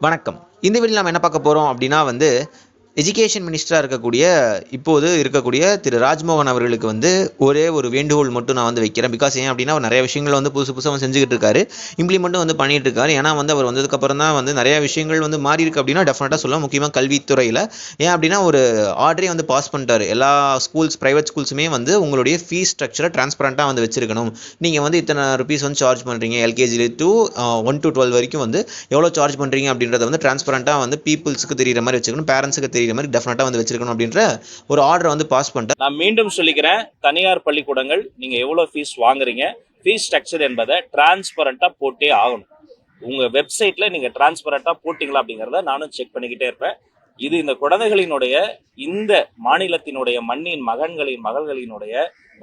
வணக்கம். இந்த வீடியோல நம்ம என்ன பார்க்க போறோம் அப்படின்னா எஜுகேஷன் மினிஸ்டரா இப்போது இருக்கக்கூடிய திரு ராஜ்மோகன் அவர்களுக்கு ஒரே ஒரு வேண்டுகோள் மட்டும் நான் வைக்கிறேன். பிகாஸ் ஏன் அப்படின்னா அவர் நிறைய விஷயங்கள் புதுசு புதுசாக செஞ்சுக்கிட்டு இருக்காரு, இம்ப்ளிமெண்ட்டும் பண்ணிட்டு இருக்காரு. ஏன்னா அவர் வந்ததுக்கப்புறம் தான் நிறைய விஷயங்கள் மாறி இருக்கு அப்படின்னா டெஃபினட்டாக சொல்லலாம். முக்கியமாக கல்வித்துறையில் ஏன் அப்படின்னா ஒரு ஆர்டரே பாஸ் பண்ணிட்டாரு. எல்லா ஸ்கூல்ஸ், பிரைவேட் ஸ்கூல்ஸுமே உங்களுடைய ஃபீஸ் ஸ்ட்ரக்சரை டிரான்ஸ்பரண்டாக வச்சிருக்கணும். நீங்கள் இத்தனை ருபீஸ் சார்ஜ் பண்ணுறீங்க, எல்கேஜி டு 1 to 12 வரைக்கும் எவ்வளோ சார்ஜ் பண்ணுறீங்க அப்படின்றத டிரான்ஸ்பரண்டாக பீப்புள்ஸுக்கு தெரியுற மாதிரி வச்சுக்கணும், பேரண்ட்ஸுக்கு தெரியுற மாதிரி டெஃபினட்டா வச்சிருக்கணும் அப்படின்ற ஒரு ஆர்டர் பாஸ் பண்ணிட்டேன். நான் மீண்டும் சொல்லிக்கிறேன், தனியார் பள்ளிக்கூடங்கள் நீங்க எவ்வளவு ஃபீஸ் வாங்குறீங்க, ஃபீஸ் ஸ்ட்ரக்சர் என்பதை டிரான்ஸ்பரண்டா போட்டே ஆகணும். உங்க வெப்சைட்ல நீங்க டிரான்ஸ்பரண்டா போட்டீங்களா அப்படிங்கறத நானும் செக் பண்ணிக்கிட்டே இருப்பேன். இது இந்த குழந்தைகளினுடைய, இந்த மாநிலத்தினுடைய மண்ணின் மகன்களின் மகள்களினுடைய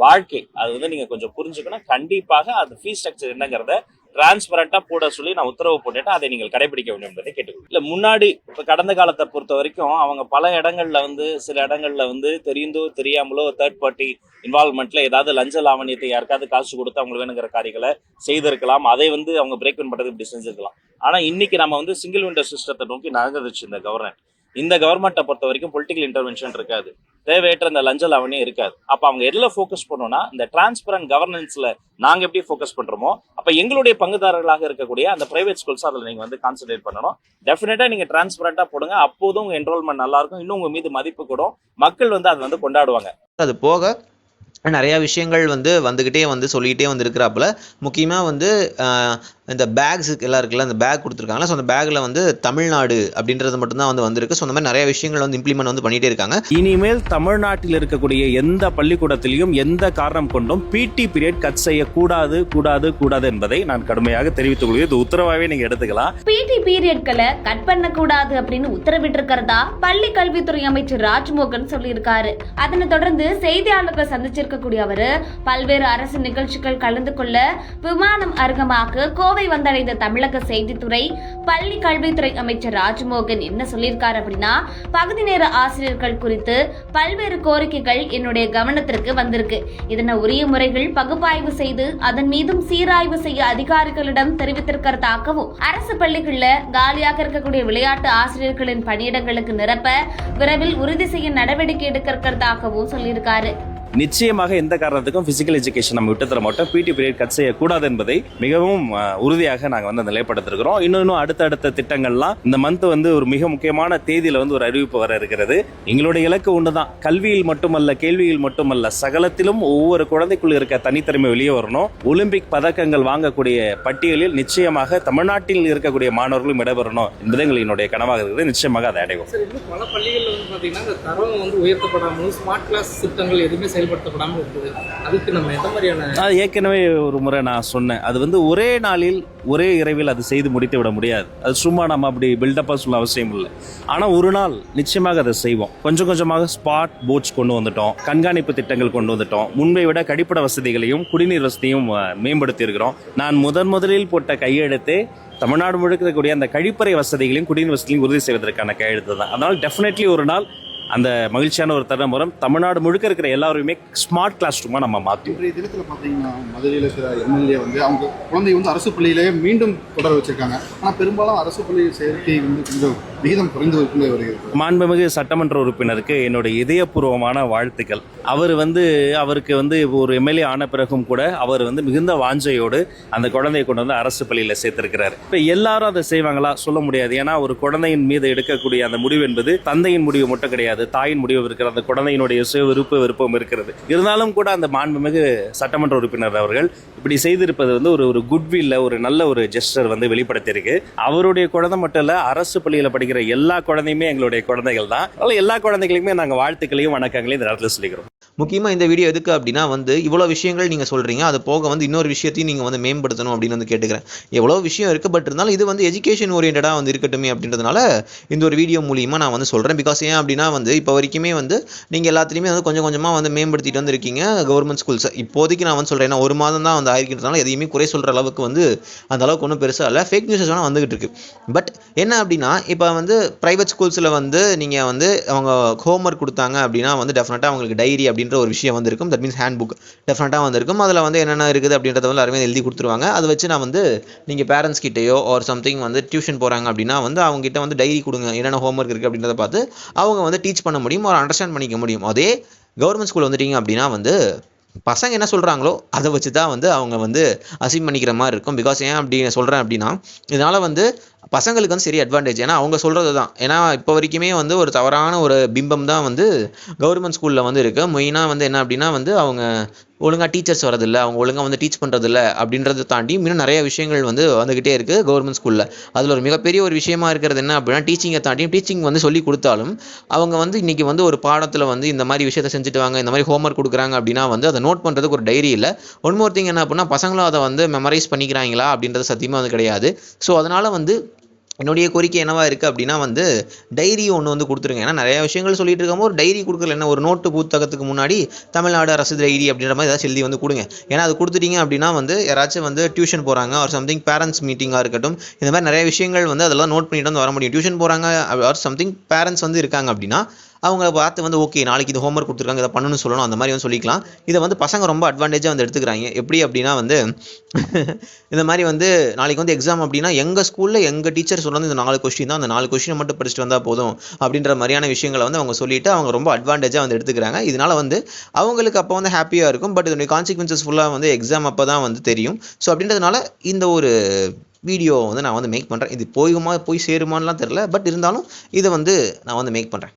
வாழ்க்கை. அது நீங்க கொஞ்சம் புரிஞ்சுக்கணும். கண்டிப்பாக அது ஃபீஸ் ஸ்ட்ரக்சர் என்னங்கிறத டிரான்ஸ்பரண்டா போட சொல்லி நான் உத்தரவு போட்டுட்டேன். அதை நீங்கள் கடைபிடிக்க வேண்டும் என்பதை கேட்டுக்கொள்ளும். இல்ல முன்னாடி இப்ப கடந்த காலத்தை பொறுத்த வரைக்கும் அவங்க பல இடங்கள்ல சில இடங்கள்ல தெரிந்தோ தெரியாமலோ தேர்ட் பார்ட்டி இன்வால்வ்மெண்ட்ல ஏதாவது லஞ்ச லாவணியத்தை யாருக்காவது காசு கொடுத்து அவங்க வேணுங்கிற காரியங்களை செய்திருக்கலாம். அதை அவங்க பிரேக் பண்றது இப்படி செஞ்சிருக்கலாம். ஆனா இன்னைக்கு நம்ம சிங்கிள் விண்டோ சிஸ்டத்தை நோக்கி நகர்ந்துச்சு இந்த கவர்மெண்ட். இந்த கவர்மெண்ட்டை பொறுத்த வரைக்கும் பொலிட்டிக்கல் இன்டர்வென்ஷன் இருக்காது, தேவையற்ற இந்த லஞ்ச லாவணியம் இருக்காது. அப்ப அவங்க எதுல போக்கஸ் பண்ணோம்னா இந்த டிரான்ஸ்பரண்ட் கவர்னன்ஸ்ல நாங்க எப்படி போக்கஸ் பண்றோமோ அப்ப எங்களுடைய பங்குதாரர்களாக இருக்கக்கூடிய அந்த பிரைவேட் ஸ்கூல்ஸ் அதுல நீங்க கான்சென்ட்ரேட் பண்ணணும். டெஃபினட்டா நீங்க டிரான்ஸ்பரண்டா போடுங்க. அப்போதும் உங்க என்ரோல்மெண்ட் நல்லா இருக்கும், இன்னும் உங்க மீது மதிப்பு கூடும், மக்கள் அது கொண்டாடுவாங்க. அது போக நிறையா விஷயங்கள் வந்துக்கிட்டே சொல்லிக்கிட்டே இருக்கிறாப்புல. முக்கியமாக இந்த பேக்ஸ் எல்லாம் இருக்குல்ல, அந்த பேக் கொடுத்துருக்காங்களா, ஸோ அந்த பேக்கில் தமிழ்நாடு அப்படின்றது மட்டும்தான் வந்திருக்கு. ஸோ அந்த மாதிரி நிறைய விஷயங்கள் இம்ப்ளிமெண்ட் பண்ணிகிட்டே இருக்காங்க. இனிமேல் தமிழ்நாட்டில் இருக்கக்கூடிய எந்த பள்ளிக்கூடத்திலையும் எந்த காரணம் கொண்டும் பிடி பீரியட் கட் செய்யக்கூடாது கூடாது கூடாது என்பதை நான் கடுமையாக தெரிவித்துக் கொள்கிறேன். இது உத்தரவாகவே நீங்க எடுத்துக்கலாம். பிடி பீரியட்களை கட் பண்ணக்கூடாது அப்படின்னு உத்தரவிட்டு இருக்கிறதா பள்ளி கல்வித்துறை அமைச்சர் ராஜ்மோகன் சொல்லியிருக்காரு. அதனை தொடர்ந்து செய்தியாளர்களை சந்திச்சிருக்கக்கூடிய அவரு பல்வேறு அரசு நிகழ்ச்சிகள் கலந்து கொள்ள விமானம் அருகமாக கோவை வந்தடைந்த தமிழக செய்தித்துறை பள்ளி கல்வித்துறை அமைச்சர் ராஜ்மோகன் என்ன சொல்லியிருக்காரு அப்படின்னா, பகுதி நேர ஆசிரியர்கள் குறித்து பல்வேறு கோரிக்கைகள் என்னுடைய கவனத்திற்கு வந்திருக்கு. இதனை உரிய முறைகள் பகுப்பாய்வு செய்து அதன் மீதும் சீராய்வு செய்ய அதிகாரிகளிடம் தெரிவித்திருக்கிறதாகவும், அரசு பள்ளிகள்ல காலியாக இருக்கக்கூடிய விளையாட்டு ஆசிரியர்களின் பணியிடங்களுக்கு நிரப்ப விரைவில் உறுதி செய்ய நடவடிக்கை எடுக்க இருக்கிறதாகவும் சொல்லியிருக்காரு. நிச்சயமாக எந்த காரணத்துக்கும் பிசிக்கல் எஜுகேஷன் நம்ம விட்டு தர மாட்டோம். பிடி பீரியட் கட் செய்யக்கூடாது என்பதை மிகவும் உறுதியாக நாங்கள் நிலைப்படுத்திருக்கிறோம். இன்னும் அடுத்தடுத்த திட்டங்கள்லாம் இந்த மந்த் ஒரு மிக முக்கியமான தேதியில ஒரு அறிவிப்பு வர இருக்கிறது. எங்களுடைய இலக்கு ஒன்றுதான், கல்வியில் மட்டுமல்ல, கேள்வியில் மட்டுமல்ல, சகலத்திலும் ஒவ்வொரு குழந்தைக்குள்ள இருக்க தனித்திறமை வெளியே வரணும். ஒலிம்பிக் பதக்கங்கள் வாங்கக்கூடிய பட்டியலில் நிச்சயமாக தமிழ்நாட்டில் இருக்கக்கூடிய மாணவர்களும் இடம்பெறணும் என்பது எங்களுடைய கனவாக இருக்கிறது. நிச்சயமாக அதை அடைவோம். பல பள்ளிகள் பாத்தீங்கன்னா தரம் உயர்த்தப்படாமல் ஸ்மார்ட் கிளாஸ் திட்டங்கள் எதுவுமே செயல்படுத்தப்படாமல் இருக்குது. அதுக்கு நம்ம எந்த மாதிரியான, அது ஏற்கனவே ஒரு முறை நான் சொன்னேன், அது ஒரே நாளில் ஒரே இரவில் அது செய்து முடித்து விட முடியாது. அது சும்மா நம்ம அப்படி பில்டப்பாக சொல்ல அவசியம் இல்லை. ஆனால் ஒரு நாள் நிச்சயமாக அதை செய்வோம். கொஞ்சம் கொஞ்சமாக ஸ்பாட் போட்ஸ் கொண்டு வந்துட்டோம், கண்காணிப்பு திட்டங்கள் கொண்டு வந்துட்டோம், முன்பை விட கழிப்பிட வசதிகளையும் குடிநீர் வசதியும் மேம்படுத்தி இருக்கிறோம். நான் முதலில் போட்ட கையெழுத்தே தமிழ்நாடு முழுக்க இருக்கக்கூடிய அந்த கழிப்பறை வசதிகளையும் குடிநீர் வசதிகளையும் உறுதி செய்வதற்கான கையெழுத்து தான். அதனால் டெஃபினெட்லி ஒரு நாள் அந்த மகிழ்ச்சியான ஒரு தருணம் வரும். தமிழ்நாடு முழுக்க இருக்கிற எல்லாருமே ஸ்மார்ட் கிளாஸ் ரூமா நம்ம மாற்றுவோம். இன்றைய தினத்தில் பார்த்தீங்கன்னா மதுரையில் இருக்கிற எம்எல்ஏ அவங்க குழந்தை அரசு பள்ளியிலேயே மீண்டும் தொடர வச்சிருக்காங்க. ஆனால் பெரும்பாலும் அரசு பள்ளி சேர்க்கை கொஞ்சம் விகிதம் குறைந்து வருகிறது. மாண்புமிகு சட்டமன்ற உறுப்பினருக்கு என்னுடைய இதயபூர்வமான வாழ்த்துக்கள். அவருக்கு ஒரு எம்எல்ஏ ஆன பிறகும் கூட அவர் மிகுந்த வாஞ்சையோடு அந்த குழந்தையை கொண்டு அரசு பள்ளியில் சேர்த்திருக்கிறார். இப்போ எல்லாரும் அதை செய்வாங்களா சொல்ல முடியாது. ஏன்னா ஒரு குழந்தையின் மீது எடுக்கக்கூடிய அந்த முடிவு என்பது தந்தையின் முடிவு மட்டும் கிடையாது, தாயின் முடிவு இருக்கிறது, அந்த குழந்தையினுடைய சுய விருப்பம் இருக்கிறது. இருந்தாலும் கூட அந்த மாண்புமிகு சட்டமன்ற உறுப்பினர் அவர்கள் இப்படி செய்திருப்பது ஒரு குட்வில்ல, ஒரு நல்ல ஒரு ஜெஸ்டர் வெளிப்படுத்தியிருக்கு. அவருடைய குழந்தை மட்டும் இல்ல, அரசு பள்ளியில் படிக்கிற எல்லா குழந்தையுமே எங்களுடைய குழந்தைகள் தான். எல்லா குழந்தைகளுக்குமே நாங்கள் வாழ்த்துக்களையும் வணக்கங்களையும் இந்த நேரத்தில் சொல்லிக்கிறோம். முக்கியமாக இந்த வீடியோ எதுக்கு அப்படின்னா இவ்வளோ விஷயங்கள் நீங்கள் சொல்கிறீங்க, அது போக இன்னொரு விஷயத்தையும் நீங்கள் மேம்படுத்தணும் அப்படின்னு கேட்டுக்கிறேன். எவ்வளோ விஷயம் இருக்குது, பட் இருந்தாலும் இது எஜுகேஷன் ஓரியன்டாக இருக்கட்டுமே அப்படின்றதுனால இந்த ஒரு வீடியோ மூலியமாக நான் சொல்கிறேன். பிகாஸ் ஏன் அப்படின்னா இப்போ வரைக்குமே நீங்கள் எல்லாத்துலேயுமே கொஞ்சம் கொஞ்சமாக மேம்படுத்திட்டு இருக்கீங்க கவர்மெண்ட் ஸ்கூல்ஸை. இப்போதைக்கு நான் சொல்கிறேன், ஏன்னா ஒரு மாதம் தான் ஆயிருக்கிறதுனால எதையுமே குறை சொல்கிற அளவுக்கு அந்த அளவுக்கு ஒன்றும் பெருசாக இல்லை. ஃபேக் நியூஸஸ் வேணால் வந்துகிட்டு இருக்கு. பட் என்ன அப்படின்னா இப்போ ப்ரைவேட் ஸ்கூல்ஸில் நீங்கள் அவங்க ஹோம்ஒர்க் கொடுத்தாங்க அப்படின்னா டெஃபினட்டாக அவங்களுக்கு டைரி அப்படின்னு அப்படின்ற ஒரு விஷயம் வந்திருக்கும். தட் மீன்ஸ் ஹேண்ட் புக் டெஃபினட்டாக வந்திருக்கும். அதில் வந்து என்னென்ன இருக்குது அப்படின்றத வந்து எல்லாருமே எழுதி கொடுத்துருவாங்க. அதை வச்சு நான் வந்து நீங்கள் பேரண்ட்ஸ் கிட்டேயோ ஆர் சம்திங் வந்து டியூஷன் போகிறாங்க அப்படின்னா வந்து அவங்ககிட்ட வந்து டைரி கொடுங்க, என்னென்ன ஹோம்ஒர்க் இருக்குது அப்படின்றத பார்த்து அவங்க வந்து டீச் பண்ண முடியும், ஒரு அண்டர்ஸ்டாண்ட் பண்ணிக்க முடியும். அதே கவர்மெண்ட் ஸ்கூல் வந்துட்டீங்க அப்படின்னா வந்து பசங்க என்ன சொல்கிறாங்களோ அதை வச்சு தான் வந்து அவங்க வந்து அசீவ் பண்ணிக்கிற மாதிரி இருக்கும். பிகாஸ் ஏன் அப்படி சொல்கிறேன் அப்படின்னா, இதனால் வந்து பசங்களுக்கு வந்து சரி அட்வான்டேஜ். ஏன்னா அவங்க சொல்கிறது தான். ஏன்னா இப்போ வரைக்குமே வந்து ஒரு தவறான ஒரு பிம்பம் தான் வந்து கவர்மெண்ட் ஸ்கூலில் வந்து இருக்குது. மெயினாக வந்து என்ன அப்படின்னா வந்து அவங்க ஒழுங்காக டீச்சர்ஸ் வரதில்லை, அவங்க ஒழுங்காக வந்து டீச் பண்ணுறதில்ல அப்படின்றத தாண்டி இன்னும் நிறைய விஷயங்கள் வந்து வந்துக்கிட்டே இருக்குது கவர்மெண்ட் ஸ்கூலில். அதில் ஒரு மிகப்பெரிய ஒரு விஷயமா இருக்கிறது என்ன அப்படின்னா, டீச்சிங்கை தாண்டி டீச்சிங் வந்து சொல்லி கொடுத்தாலும் அவங்க வந்து இன்றைக்கி வந்து ஒரு பாடத்தில் வந்து இந்த மாதிரி விஷயத்தை செஞ்சுட்டு வாங்க, இந்த மாதிரி ஹோம்ஒர்க் கொடுக்குறாங்க அப்படின்னா வந்து அதை நோட் பண்ணுறதுக்கு ஒரு டைரி இல்லை. ஒன் மோர் திங் என்ன அப்படின்னா, பசங்களும் அதை வந்து மெமரைஸ் பண்ணிக்கிறாங்களா அப்படின்றது சத்தியமாக வந்து கிடையாது. ஸோ அதனால் வந்து என்னுடைய கோரிக்கை என்னவா இருக்குது அப்படின்னா வந்து டைரி ஒன்று வந்து கொடுத்துருங்க. ஏன்னா நிறையா விஷயங்கள் சொல்லிட்டு இருக்காமல் ஒரு டைரி கொடுக்கல, என்ன ஒரு நோட்டு புத்தகத்துக்கு முன்னாடி தமிழ்நாடு அரசு டைரி அப்படின்ற மாதிரி ஏதாச்சும் எழுதி வந்து கொடுங்க. ஏன்னா அது கொடுத்துட்டீங்க அப்படின்னா வந்து யாராச்சும் வந்து டியூஷன் போகிறாங்க ஆர் சம்திங் பேரண்ட்ஸ் மீட்டிங்காக இருக்கட்டும், இந்த மாதிரி நிறைய விஷயங்கள் வந்து அதெல்லாம் நோட் பண்ணிட்டு வந்து வர முடியும். டியூஷன் போகிறாங்க ஆர் சம்திங் பேரண்ட்ஸ் வந்து இருக்காங்க அப்படின்னா அவங்க பார்த்து வந்து ஓகே நாளைக்கு இது ஹோம்ஒர்க் கொடுத்துருக்காங்க, இதை பண்ணணும்னு சொல்லணும், அந்த மாதிரி வந்து சொல்லிக்கலாம். இதை வந்து பசங்க ரொம்ப அட்வான்டேஜாக வந்து எடுத்துக்கிறாங்க. எப்படி அப்படின்னா வந்து இந்த மாதிரி வந்து நாளைக்கு வந்து எக்ஸாம் அப்படின்னா எங்கள் ஸ்கூலில் எங்கள் டீச்சர் சொன்னது இந்த 4 கொஸ்டின் தான், அந்த 4 கொஸ்டினை மட்டும் படிச்சுட்டு வந்தால் போதும் அப்படின்ற மாதிரியான விஷயங்களை வந்து அவங்க சொல்லிவிட்டு அவங்க ரொம்ப அட்வான்டேஜாக வந்து எடுத்துக்கிறாங்க. இதனால் வந்து அவங்களுக்கு அப்போ வந்து ஹாப்பியாக இருக்கும். பட் இதனுடைய கான்சிக்வன்சஸ் ஃபுல்லாக வந்து எக்ஸாம் அப்போ தான் வந்து தெரியும். ஸோ அப்படின்றதுனால இந்த ஒரு வீடியோ வந்து நான் வந்து மேக் பண்ணுறேன். இது போய் சேருமான்லாம் தெரில, பட் இருந்தாலும் இதை வந்து நான் வந்து மேக் பண்ணுறேன்.